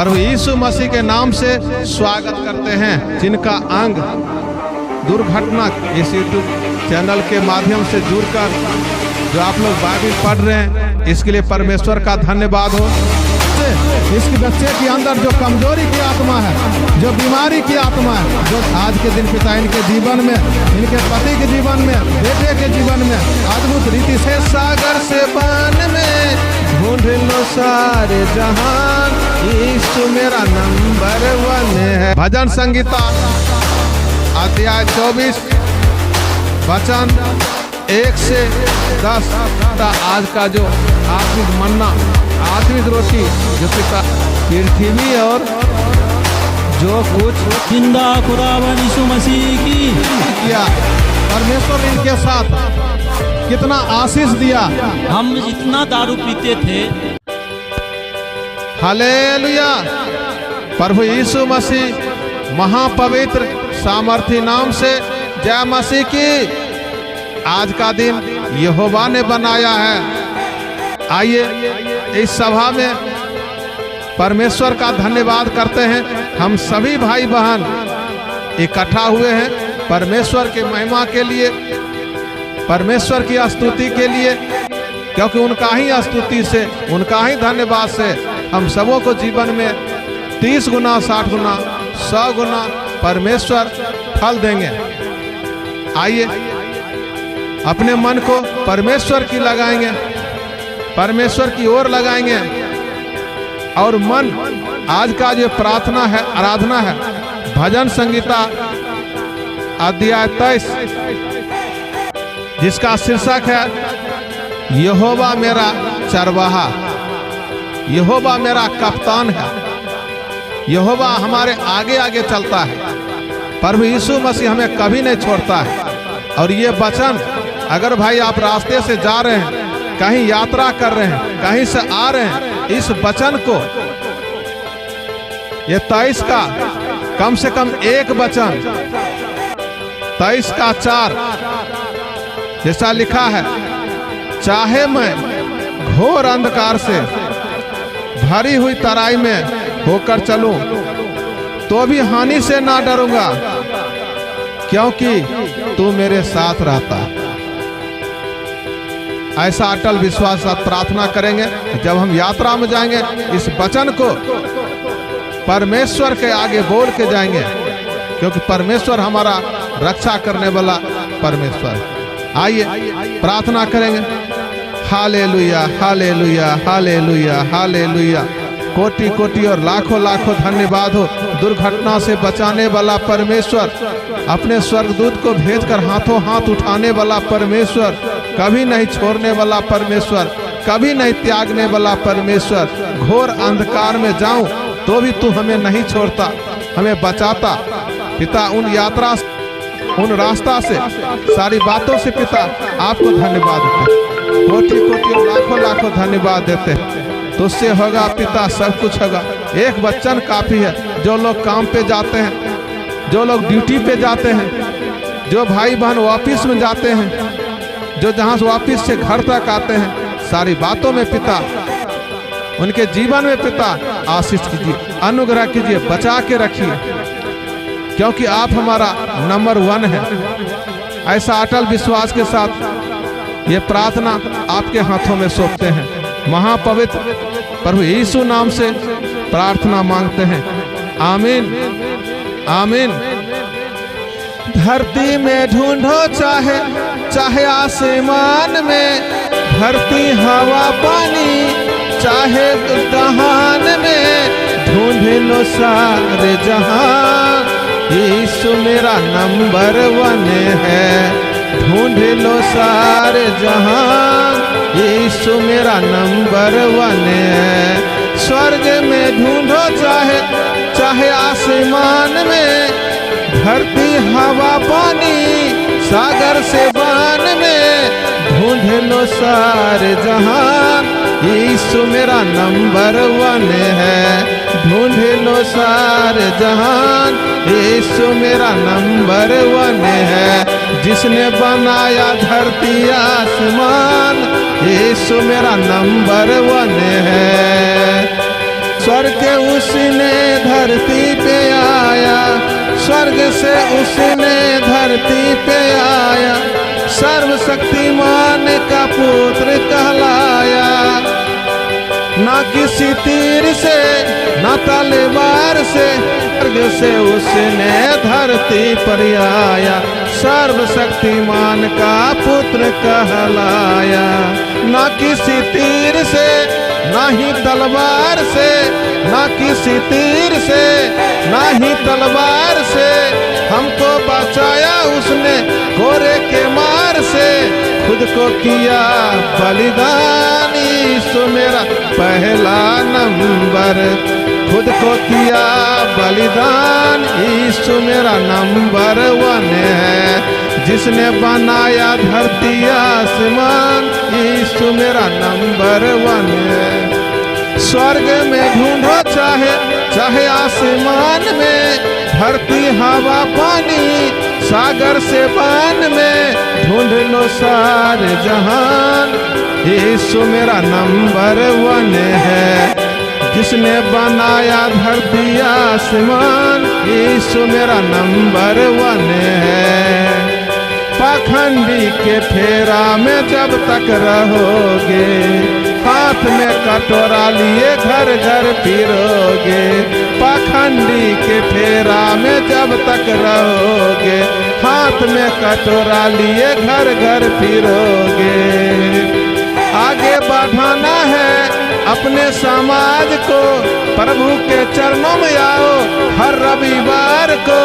प्रभु यीशु मसीह के नाम से स्वागत करते हैं। जिनका अंग दुर्घटना इस यूट्यूब चैनल के माध्यम से जुड़कर जो आप लोग बाइबल पढ़ रहे हैं, इसके लिए परमेश्वर का धन्यवाद हो। इसके बच्चे के अंदर जो कमजोरी की आत्मा है, जो बीमारी की आत्मा है, जो आज के दिन पिता इनके जीवन में, इनके पति के जीवन में, बेटे के जीवन में अद्भुत रीति से सागर से बान में ढूंढ लो सारे जहान, यीशु मेरा नंबर 1 है। भजन संगीता अध्याय 24 वचन 1 से 10। आज का जो आत्मिक मन्ना, आत्मिक रोटी जो पिता पृथ्वी और जो कुछ जिंदा खुदावन यीशु मसीह की किया, परमेश्वर इनके साथ कितना आशीष दिया। हम जितना दारू पीते थे, हालेलुया। प्रभु यीशु मसीह महापवित्र सामर्थी नाम से जय मसीह की। आज का दिन यहोवा ने बनाया है। आइए इस सभा में परमेश्वर का धन्यवाद करते हैं। हम सभी भाई बहन इकट्ठा हुए हैं परमेश्वर के महिमा के लिए, परमेश्वर की स्तुति के लिए, क्योंकि उनका ही स्तुति से, उनका ही धन्यवाद से हम सबों को जीवन में 30 गुना, 60 गुना, 100 गुना परमेश्वर फल देंगे। आइए अपने मन को परमेश्वर की लगाएंगे, परमेश्वर की ओर लगाएंगे। और मन आज का जो प्रार्थना है, आराधना है, भजन संगीता अध्याय 23 जिसका शीर्षक है यहोवा मेरा चरवाहा, यहोवा मेरा कप्तान है, यहोवा हमारे आगे आगे चलता है। प्रभु यीशु मसीह हमें कभी नहीं छोड़ता है। और ये वचन अगर भाई आप रास्ते से जा रहे हैं, कहीं यात्रा कर रहे हैं, कहीं से आ रहे हैं, इस वचन को, ये 23 का कम से कम एक वचन 23 का 4 जैसा लिखा है, चाहे मैं घोर अंधकार से भरी हुई तराई में होकर चलूं तो भी हानि से ना डरूंगा, क्योंकि तू मेरे साथ रहता है। ऐसा अटल विश्वास साथ प्रार्थना करेंगे। जब हम यात्रा में जाएंगे, इस वचन को परमेश्वर के आगे बोल के जाएंगे, क्योंकि परमेश्वर हमारा रक्षा करने वाला परमेश्वर। आइए प्रार्थना करेंगे। Hallelujah, hallelujah, hallelujah, hallelujah. कोटि कोटि और लाखों लाखों धन्यवाद हो दुर्घटना से बचाने वाला परमेश्वर, अपने स्वर्गदूत को भेजकर हाथों हाथ उठाने वाला परमेश्वर, कभी नहीं छोड़ने वाला परमेश्वर, कभी नहीं त्यागने वाला परमेश्वर। घोर अंधकार में जाऊं तो भी तू हमें नहीं छोड़ता, हमें बचाता। पिता उन यात्रा, उन रास्ता से, सारी बातों से पिता आपको धन्यवाद देते, कोटि कोटि और लाखों लाखों धन्यवाद देते हैं। तुझसे होगा पिता, सब कुछ होगा। एक वचन काफी है। जो लोग काम पे जाते हैं, जो लोग ड्यूटी पे जाते हैं, जो भाई बहन ऑफिस में जाते हैं, जो जहां से ऑफिस से घर तक आते हैं, सारी बातों में पिता, उनके जीवन में पिता आशीष कीजिए, अनुग्रह कीजिए, बचा के रखिए, क्योंकि आप हमारा नंबर 1 है। ऐसा अटल विश्वास के साथ ये प्रार्थना आपके हाथों में सौंपते हैं। महापवित्र प्रभु यीशु नाम से प्रार्थना मांगते हैं। आमीन, आमीन। धरती में ढूंढो चाहे चाहे आसमान में, धरती हवा पानी चाहे दहान में, ढूंढ लो सारे जहां, यीशु मेरा नंबर 1 है। ढूंढ लो सारे जहां, यीशु मेरा नंबर 1 है। स्वर्ग में ढूंढो चाहे चाहे आसमान में, धरती हवा पानी सागर से बान में, ढूंढ लो सारे जहां, यीशु मेरा नंबर 1 है। ढूंढ लो सारे जहान, यीशु मेरा नंबर 1 है। जिसने बनाया धरती आसमान, यीशु मेरा नंबर 1 है। स्वर्ग के उसने धरती पे आया, स्वर्ग से उसने धरती पे आया, सर्वशक्तिमान का पुत्र कहलाया। ना किसी तीर से ना तलवार से, स्वर्ग से उसने धरती पर आया, सर्वशक्तिमान का पुत्र कहलाया। ना किसी तीर से ना ही तलवार से, ना किसी तीर से ना ही तलवार से, हमको बचाया उसने कोरे के मार से। खुद को किया बलिदान, यीशु मेरा पहला नंबर। खुद को किया बलिदान, यीशु मेरा नंबर 1 है। जिसने बनाया धरती आसमान, यीशु मेरा नंबर 1 है। स्वर्ग में ढूंढो चाहे चाहे आसमान में, धरती हवा पानी सागर से बान में, ढूंढ लो सारे जहान, यीशु मेरा नंबर 1 है। जिसने बनाया धरती आसमान, यीशु मेरा नंबर 1 है। पाखंडी के फेरा में जब तक रहोगे, हाथ में कटोरा लिए घर घर फिरोगे। पाखंडी के फेरा में जब तक रहोगे, हाथ में कटोरा लिए घर घर फिरोगे। आगे बढ़ाना है अपने समाज को, प्रभु के चरणों में आओ हर रविवार को,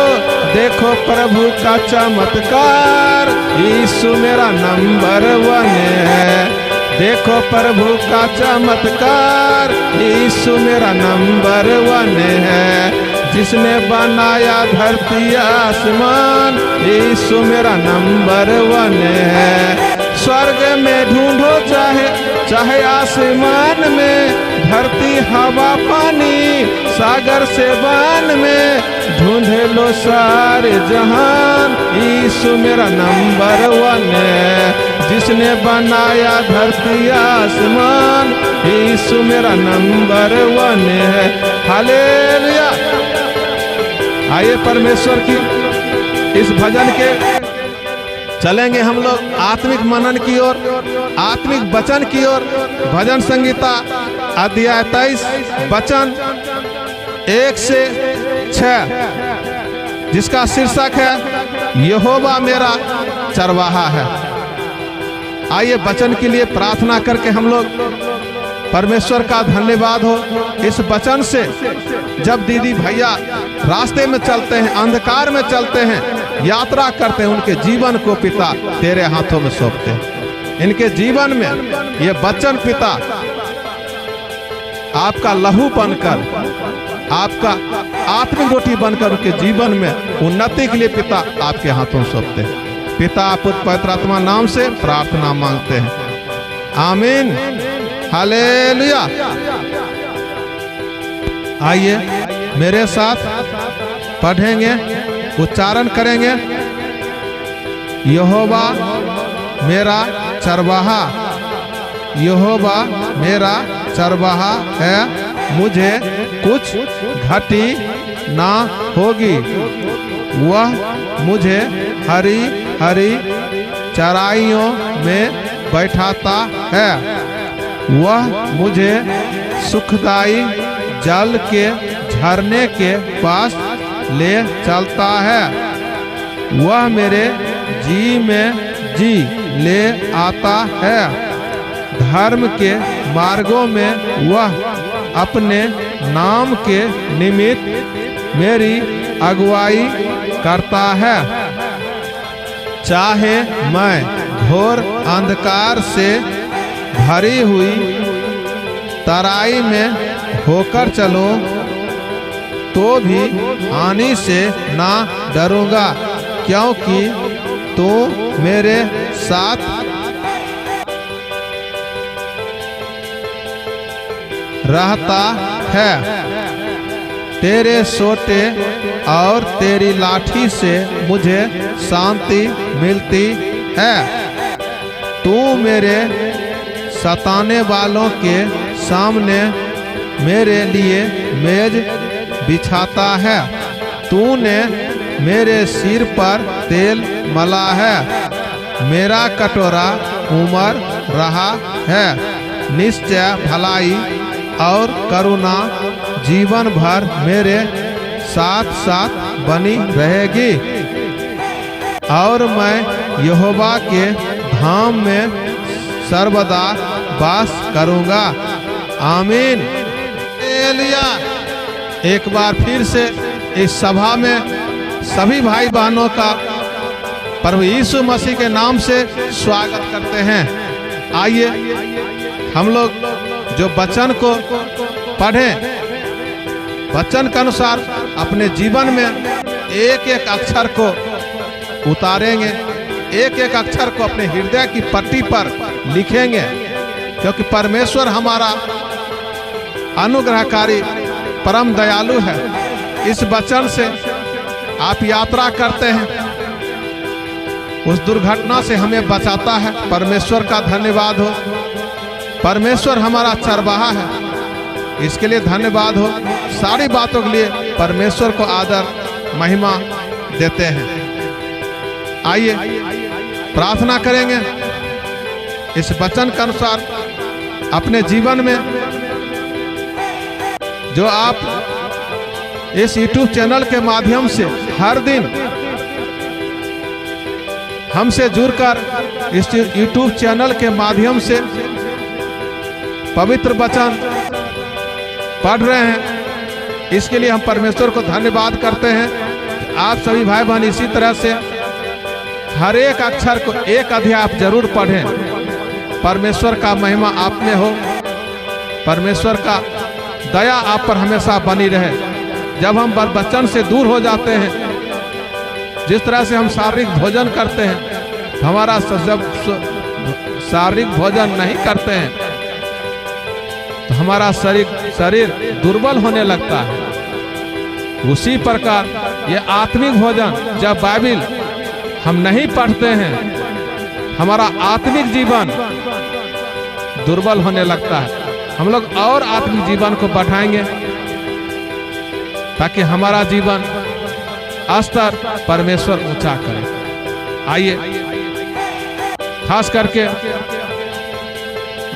देखो प्रभु का चमत्कार, यीशु मेरा नंबर 1 है। देखो प्रभु का चमत्कार, यीशु मेरा नंबर 1 है। जिसने बनाया धरती आसमान, यीशु मेरा नंबर 1 है। स्वर्ग में ढूंढो चाहे चाहे आसमान में, धरती हवा पानी सागर से बान में, ढूंढे लो सारे जहान, यीशु मेरा नंबर 1 है। जिसने बनाया धरती आसमान, यीशु मेरा नंबर 1 है। हालेलुया। आइए परमेश्वर की इस भजन के चलेंगे हम लोग आत्मिक मनन की ओर, आत्मिक वचन की ओर। भजन संगीता अध्याय 23 वचन 1 से 6, जिसका शीर्षक है यहोवा मेरा चरवाहा है। आइए वचन के लिए प्रार्थना करके हम लोग परमेश्वर का धन्यवाद हो। इस वचन से जब दीदी भैया रास्ते में चलते हैं, अंधकार में चलते हैं, यात्रा करते हैं, उनके जीवन को पिता तेरे हाथों में सौंपते हैं। इनके जीवन में ये वचन पिता आपका लहू बनकर, आपका आत्मिक रोटी बनकर उनके जीवन में उन्नति के लिए पिता आपके हाथों में सौंपते हैं। पिता पुत्र पवित्र आत्मा नाम से प्रार्थना मांगते हैं, आमीन। हालेलुया। आइए मेरे साथ पढ़ेंगे, उच्चारण करेंगे। यहोवा मेरा चरवाहा, यहोवा मेरा चरवाहा है, मुझे कुछ घटी ना होगी। वह मुझे हरी हरी चराइयों में बैठाता है, वह मुझे सुखदाई जल के झरने के पास ले चलता है। वह मेरे जी में जी ले आता है, धर्म के मार्गों में वह अपने नाम के निमित्त मेरी अगुवाई करता है। चाहे मैं घोर अंधकार से भरी हुई तराई में होकर चलूं, तो भी हानि से ना डरूंगा, क्योंकि तू मेरे साथ रहता है। तेरे सोटे और तेरी लाठी से मुझे शांति मिलती है। तू मेरे सताने वालों के सामने मेरे लिए मेज बिछाता है। तूने मेरे सिर पर तेल मला है। मेरा कटोरा उमड़ रहा है। निश्चय भलाई और करुणा जीवन भर मेरे साथ साथ बनी रहेगी और मैं यहोवा के धाम में सर्वदा वास करूंगा। आमीन। हालेलुया। एक बार फिर से इस सभा में सभी भाई बहनों का प्रभु यीशु मसीह के नाम से स्वागत करते हैं। आइए हम लोग जो वचन को पढ़ें, वचन के अनुसार अपने जीवन में एक एक अक्षर को उतारेंगे, एक एक अक्षर को अपने हृदय की पट्टी पर लिखेंगे, क्योंकि परमेश्वर हमारा अनुग्रहकारी परम दयालु है। इस वचन से आप यात्रा करते हैं, उस दुर्घटना से हमें बचाता है। परमेश्वर का धन्यवाद हो। परमेश्वर हमारा चरवाहा है, इसके लिए धन्यवाद हो। सारी बातों के लिए परमेश्वर को आदर महिमा देते हैं। आइए प्रार्थना करेंगे इस वचन के अनुसार अपने जीवन में। जो आप इस YouTube चैनल के माध्यम से हर दिन हमसे जुड़कर इस YouTube चैनल के माध्यम से पवित्र वचन पढ़ रहे हैं, इसके लिए हम परमेश्वर को धन्यवाद करते हैं। आप सभी भाई बहन इसी तरह से हर एक अक्षर को एक अध्याय आप जरूर पढ़ें। परमेश्वर का महिमा आप में हो, परमेश्वर का दया आप पर हमेशा बनी रहे। जब हम वचन से दूर हो जाते हैं, जिस तरह से हम शारीरिक भोजन करते हैं, हमारा जब शारीरिक भोजन नहीं करते हैं तो हमारा शरीर दुर्बल होने लगता है। उसी प्रकार ये आत्मिक भोजन जब बाइबिल हम नहीं पढ़ते हैं, हमारा आत्मिक जीवन दुर्बल होने लगता है। हम लोग और आत्मिक जीवन को बढ़ाएंगे ताकि हमारा जीवन स्तर परमेश्वर ऊंचा करे। आइए खास करके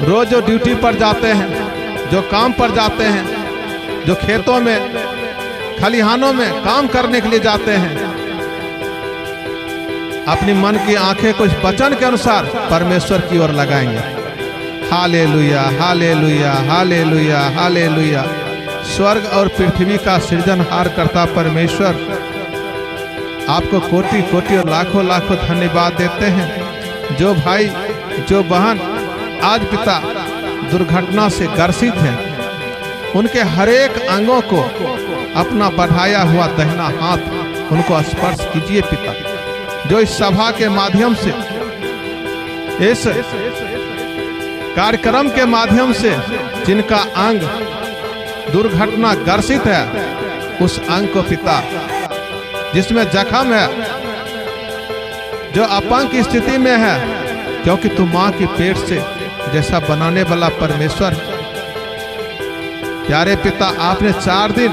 रोज जो ड्यूटी पर जाते हैं, जो काम पर जाते हैं, जो खेतों में खलिहानों में काम करने के लिए जाते हैं, अपनी मन की आंखें कुछ वचन के अनुसार परमेश्वर की ओर लगाएंगे। Hallelujah, hallelujah, hallelujah, hallelujah. स्वर्ग और पृथ्वी का सृजनहार करता परमेश्वर आपको कोटि कोटि और लाखों लाखों धन्यवाद देते हैं। जो भाई जो बहन आज पिता दुर्घटना से ग्रसित हैं, उनके हरेक अंगों को अपना बढ़ाया हुआ दाहिना हाथ उनको स्पर्श कीजिए पिता। जो इस सभा के माध्यम से, इस कार्यक्रम के माध्यम से जिनका अंग दुर्घटना ग्रसित है, उस अंग को पिता, जिसमें जख्म है, जो अपंग की स्थिति में है, क्योंकि तू माँ के पेट से जैसा बनाने वाला परमेश्वर। प्यारे पिता, आपने 4 दिन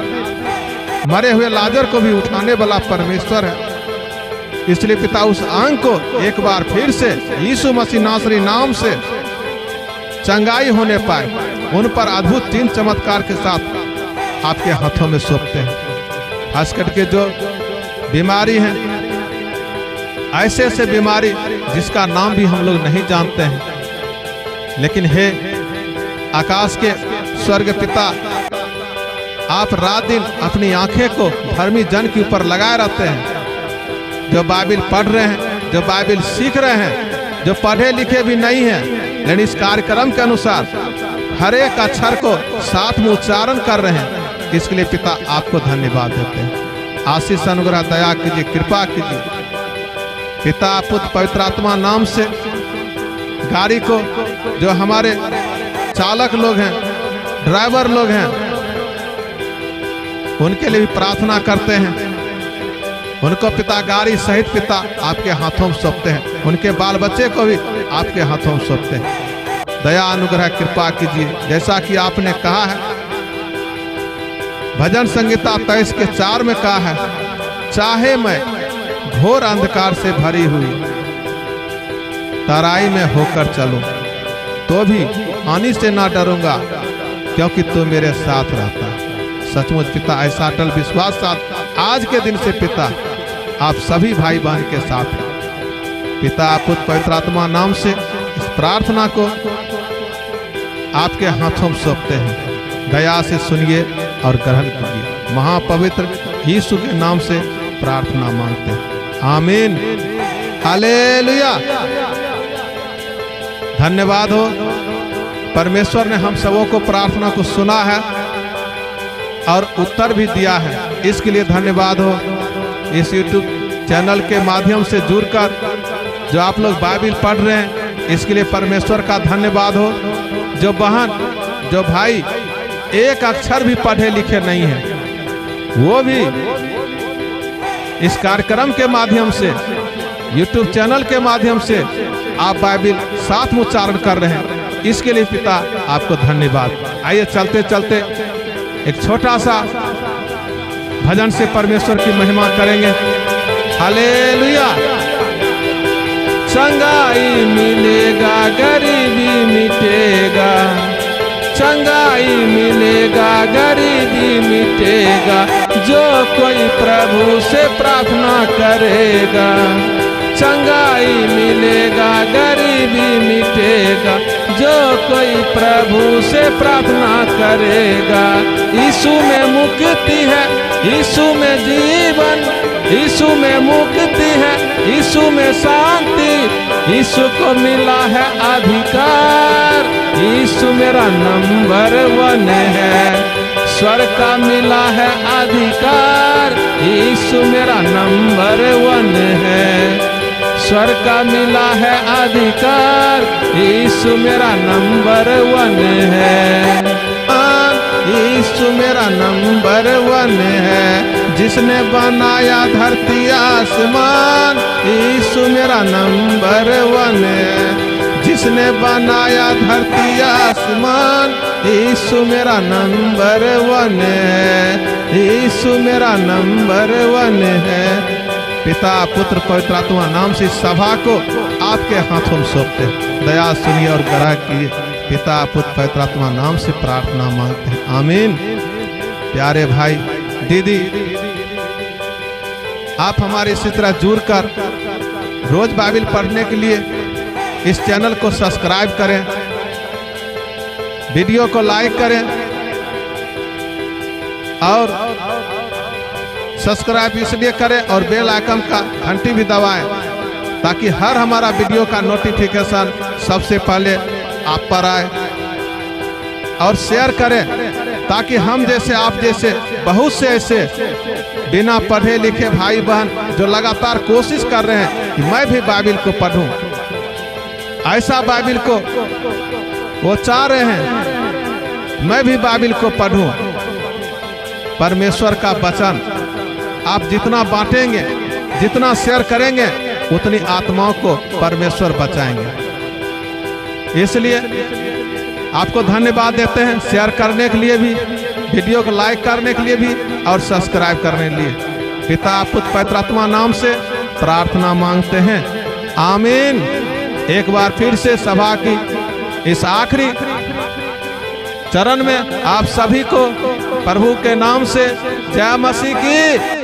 मरे हुए लाजर को भी उठाने वाला परमेश्वर है। इसलिए पिता उस अंग को एक बार फिर से यीशु मसीह नासरी नाम से चंगाई होने पाए, उन पर अद्भुत 3 चमत्कार के साथ आपके हाथों में सौंपते हैं। खास करके जो बीमारी है, ऐसे ऐसे बीमारी जिसका नाम भी हम लोग नहीं जानते हैं, लेकिन हे आकाश के स्वर्ग पिता, आप रात दिन अपनी आंखें को धर्मी जन के ऊपर लगाए रहते हैं। जो बाइबिल पढ़ रहे हैं, जो बाइबिल सीख रहे हैं, जो पढ़े लिखे भी नहीं हैं, लेकिन इस कार्यक्रम के अनुसार हर एक अक्षर को साथ में उच्चारण कर रहे हैं, इसके लिए पिता आपको धन्यवाद देते हैं। आशीष अनुग्रह दया कीजिए, कृपा कीजिए पिता पुत्र पवित्र आत्मा नाम से। गाड़ी को जो हमारे चालक लोग हैं, ड्राइवर लोग हैं, उनके लिए भी प्रार्थना करते हैं। उनको पिता गाड़ी सहित पिता आपके हाथों में सौंपते हैं। उनके बाल बच्चे को भी आपके हाथों में सौंपते हैं। दया अनुग्रह कृपा कीजिए, जैसा कि आपने कहा है भजन संहिता 23 के 4 में कहा है, चाहे मैं घोर अंधकार से भरी हुई तराई में होकर चलूं तो भी हानि से ना डरूंगा, क्योंकि तू मेरे साथ रहता है। सचमुच पिता ऐसा अटल विश्वास साथ आज के दिन से पिता आप सभी भाई बहन के साथ हैं। पिता पुत्र पवित्र आत्मा नाम से इस प्रार्थना को आपके हाथों में सौंपते हैं। दया से सुनिए और ग्रहण कीजिए। महापवित्र यीशु के नाम से प्रार्थना मांगते हैं, आमीन, हालेलुया। धन्यवाद हो, परमेश्वर ने हम सबों को प्रार्थना को सुना है और उत्तर भी दिया है, इसके लिए धन्यवाद हो। इस YouTube चैनल के माध्यम से जुड़कर जो आप लोग बाइबिल पढ़ रहे हैं, इसके लिए परमेश्वर का धन्यवाद हो। जो बहन जो भाई एक अक्षर भी पढ़े लिखे नहीं है, वो भी इस कार्यक्रम के माध्यम से, YouTube चैनल के माध्यम से आप बाइबिल साथ में उच्चारण कर रहे हैं, इसके लिए पिता आपको धन्यवाद। आइए चलते चलते एक छोटा सा भजन से परमेश्वर की महिमा करेंगे। हालेलुया। चंगाई मिलेगा, गरीबी मिटेगा, चंगाई मिलेगा, गरीबी मिटेगा, जो कोई प्रभु से प्रार्थना करेगा। चंगाई मिलेगा, गरीबी मिटेगा, जो कोई प्रभु से प्रार्थना करेगा। यीशु में मुक्ति है, यीशु में जीवन, यीशु में मुक्ति है, यीशु में शांति, यीशु को मिला है अधिकार। यीशु मेरा नंबर 1 है, स्वर्ग का मिला है अधिकार। यीशु मेरा नंबर 1 है, स्वर्ग का मिला है अधिकार। यीशु मेरा नंबर 1 है, यीशु मेरा नंबर 1 है। जिसने बनाया धरती आसमान, यीशु मेरा नंबर 1 है। जिसने बनाया धरती आसमान, यीशु मेरा नंबर 1 है। यीशु मेरा नंबर 1 है। पिता पुत्र पवित्र आत्मा नाम से इस सभा को आपके हाथों में सौंपते हैं। दया सुनिए और ग्रहण कीजिए। पिता पुत्र पवित्र आत्मा नाम से प्रार्थना मांगते हैं, आमीन। प्यारे भाई दीदी, आप हमारे इसी तरह जुड़कर रोज बाइबिल पढ़ने के लिए इस चैनल को सब्सक्राइब करें, वीडियो को लाइक करें और सब्सक्राइब इसलिए करें और बेल आइकन का घंटी भी दबाएं, ताकि हर हमारा वीडियो का नोटिफिकेशन सबसे पहले आप पर आए। और शेयर करें, ताकि हम जैसे आप जैसे बहुत से ऐसे बिना पढ़े लिखे भाई बहन जो लगातार कोशिश कर रहे हैं कि मैं भी बाइबिल को पढूं, ऐसा बाइबिल को वो चाह रहे हैं मैं भी बाइबिल को पढूं। परमेश्वर का वचन आप जितना बांटेंगे, जितना शेयर करेंगे, उतनी आत्माओं को परमेश्वर बचाएंगे। इसलिए आपको धन्यवाद देते हैं, शेयर करने के लिए भी, वीडियो को लाइक करने के लिए भी और सब्सक्राइब करने के लिए। पिता पुत्र पवित्र आत्मा नाम से प्रार्थना मांगते हैं, आमीन। एक बार फिर से सभा की इस आखिरी चरण में आप सभी को प्रभु के नाम से जय मसीह की।